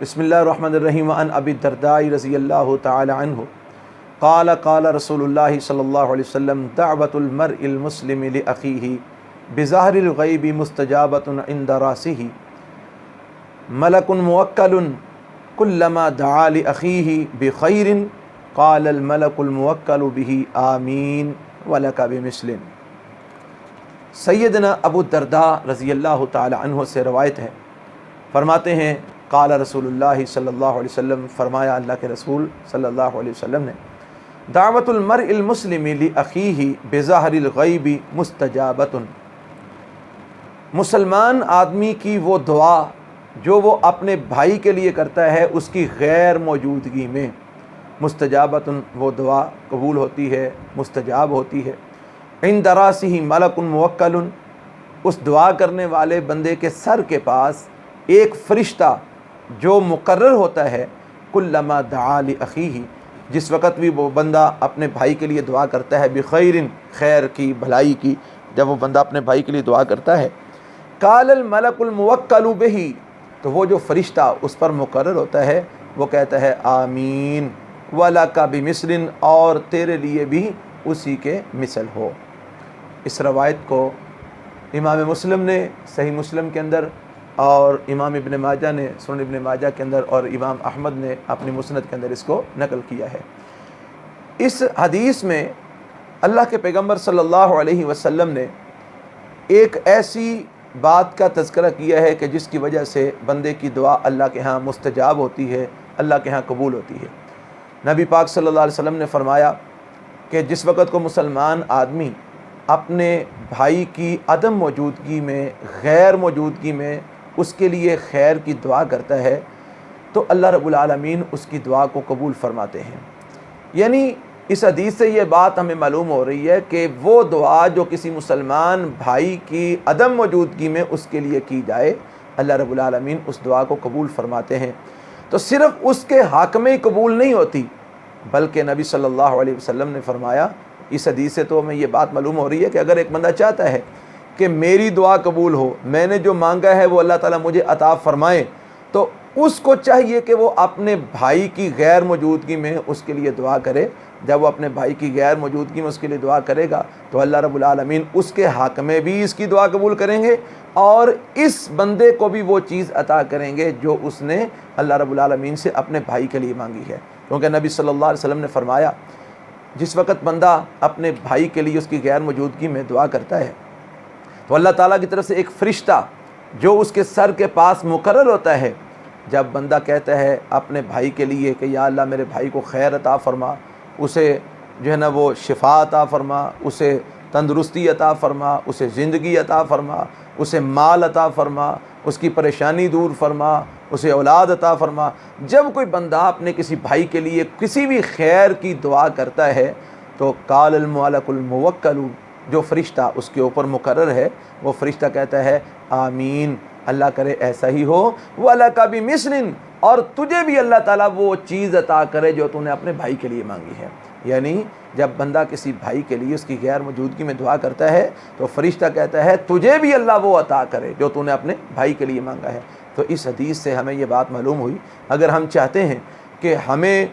بسم اللہ الرحمن الرحیم عن ابی الدرداء رضی اللہ تعالی عنہ قال قال رسول اللہ صلی اللہ علیہ وسلم دعوت المرء المسلم لأخیہ بظاہر الغیب مستجابۃ عند راسہ ملک موکل کلما دعا لأخیہ بخیر قال الملک الموکل بہ آمین ولک بمثل۔ سیدنا ابو الدرداء رضی اللہ تعالی عنہ سے روایت ہے، فرماتے ہیں قال رسول اللہ صلی اللہ علیہ وسلم، فرمایا اللہ کے رسول صلی اللہ علیہ وسلم نے، دعوت المرء المسلم لأخیہ بظاہر الغیب مستجابۃ، مسلمان آدمی کی وہ دعا جو وہ اپنے بھائی کے لیے کرتا ہے اس کی غیر موجودگی میں، مستجابۃ وہ دعا قبول ہوتی ہے، مستجاب ہوتی ہے۔ عند راسہ ملک موکل، اس دعا کرنے والے بندے کے سر کے پاس ایک فرشتہ جو مقرر ہوتا ہے، کلما دعا لأخیہ، جس وقت بھی وہ بندہ اپنے بھائی کے لیے دعا کرتا ہے، بخیر، خیر کی، بھلائی کی، جب وہ بندہ اپنے بھائی کے لیے دعا کرتا ہے، قال الملک الموکل بہ، تو وہ جو فرشتہ اس پر مقرر ہوتا ہے وہ کہتا ہے آمین ولک بمثل، اور تیرے لیے بھی اسی کے مثل ہو۔ اس روایت کو امام مسلم نے صحیح مسلم کے اندر، اور امام ابن ماجہ نے سنن ابن ماجہ کے اندر، اور امام احمد نے اپنی مسند کے اندر اس کو نقل کیا ہے۔ اس حدیث میں اللہ کے پیغمبر صلی اللہ علیہ وسلم نے ایک ایسی بات کا تذکرہ کیا ہے کہ جس کی وجہ سے بندے کی دعا اللہ کے ہاں مستجاب ہوتی ہے، اللہ کے ہاں قبول ہوتی ہے۔ نبی پاک صلی اللہ علیہ وسلم نے فرمایا کہ جس وقت کو مسلمان آدمی اپنے بھائی کی عدم موجودگی میں، غیر موجودگی میں اس کے لیے خیر کی دعا کرتا ہے تو اللہ رب العالمین اس کی دعا کو قبول فرماتے ہیں۔ یعنی اس حدیث سے یہ بات ہمیں معلوم ہو رہی ہے کہ وہ دعا جو کسی مسلمان بھائی کی عدم موجودگی میں اس کے لیے کی جائے، اللہ رب العالمین اس دعا کو قبول فرماتے ہیں۔ تو صرف اس کے حق میں قبول نہیں ہوتی، بلکہ نبی صلی اللہ علیہ وسلم نے فرمایا، اس حدیث سے تو ہمیں یہ بات معلوم ہو رہی ہے کہ اگر ایک بندہ چاہتا ہے کہ میری دعا قبول ہو، میں نے جو مانگا ہے وہ اللہ تعالیٰ مجھے عطا فرمائے، تو اس کو چاہیے کہ وہ اپنے بھائی کی غیر موجودگی میں اس کے لیے دعا کرے۔ جب وہ اپنے بھائی کی غیر موجودگی میں اس کے لیے دعا کرے گا تو اللہ رب العالمین اس کے حق میں بھی اس کی دعا قبول کریں گے، اور اس بندے کو بھی وہ چیز عطا کریں گے جو اس نے اللہ رب العالمین سے اپنے بھائی کے لیے مانگی ہے۔ کیونکہ نبی صلی اللہ علیہ وسلم نے فرمایا، جس وقت بندہ اپنے بھائی کے لیے اس کی غیر موجودگی میں دعا کرتا ہے تو اللہ تعالیٰ کی طرف سے ایک فرشتہ جو اس کے سر کے پاس مقرر ہوتا ہے، جب بندہ کہتا ہے اپنے بھائی کے لیے کہ یا اللہ میرے بھائی کو خیر عطا فرما، اسے جو ہے نا وہ شفا عطا فرما، اسے تندرستی عطا فرما، اسے زندگی عطا فرما، اسے مال عطا فرما، اس کی پریشانی دور فرما، اسے اولاد عطا فرما۔ جب کوئی بندہ اپنے کسی بھائی کے لیے کسی بھی خیر کی دعا کرتا ہے تو قال الملک الموکل، جو فرشتہ اس کے اوپر مقرر ہے، وہ فرشتہ کہتا ہے آمین، اللہ کرے ایسا ہی ہو، وَلَكَ بِمِثْلٍ، اور تجھے بھی اللہ تعالیٰ وہ چیز عطا کرے جو تو نے اپنے بھائی کے لیے مانگی ہے۔ یعنی جب بندہ کسی بھائی کے لیے اس کی غیر موجودگی میں دعا کرتا ہے تو فرشتہ کہتا ہے تجھے بھی اللہ وہ عطا کرے جو تو نے اپنے بھائی کے لیے مانگا ہے۔ تو اس حدیث سے ہمیں یہ بات معلوم ہوئی، اگر ہم چاہتے ہیں کہ ہمیں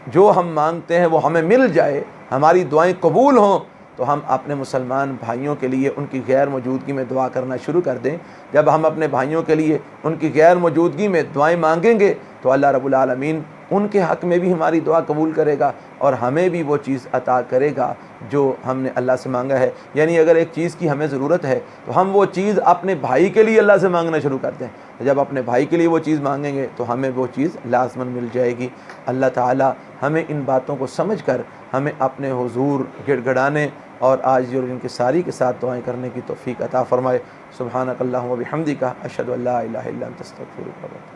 جو ہم مانگتے ہیں وہ ہمیں مل جائے، ہماری دعائیں قبول ہوں، تو ہم اپنے مسلمان بھائیوں کے لیے ان کی غیر موجودگی میں دعا کرنا شروع کر دیں۔ جب ہم اپنے بھائیوں کے لیے ان کی غیر موجودگی میں دعائیں مانگیں گے تو اللہ رب العالمین ان کے حق میں بھی ہماری دعا قبول کرے گا، اور ہمیں بھی وہ چیز عطا کرے گا جو ہم نے اللہ سے مانگا ہے۔ یعنی اگر ایک چیز کی ہمیں ضرورت ہے تو ہم وہ چیز اپنے بھائی کے لیے اللہ سے مانگنا شروع کر دیں، جب اپنے بھائی کے لیے وہ چیز مانگیں گے تو ہمیں وہ چیز لازماً مل جائے گی۔ اللہ تعالیٰ ہمیں ان باتوں کو سمجھ کر ہمیں اپنے حضور گڑ گڑانے اور آج اور ان کے ساری کے ساتھ دعائیں کرنے کی توفیق عطا فرمائے۔ سبحانک اللہم و بحمدک، اشہد ان لا الہ الا انت، استغفرک۔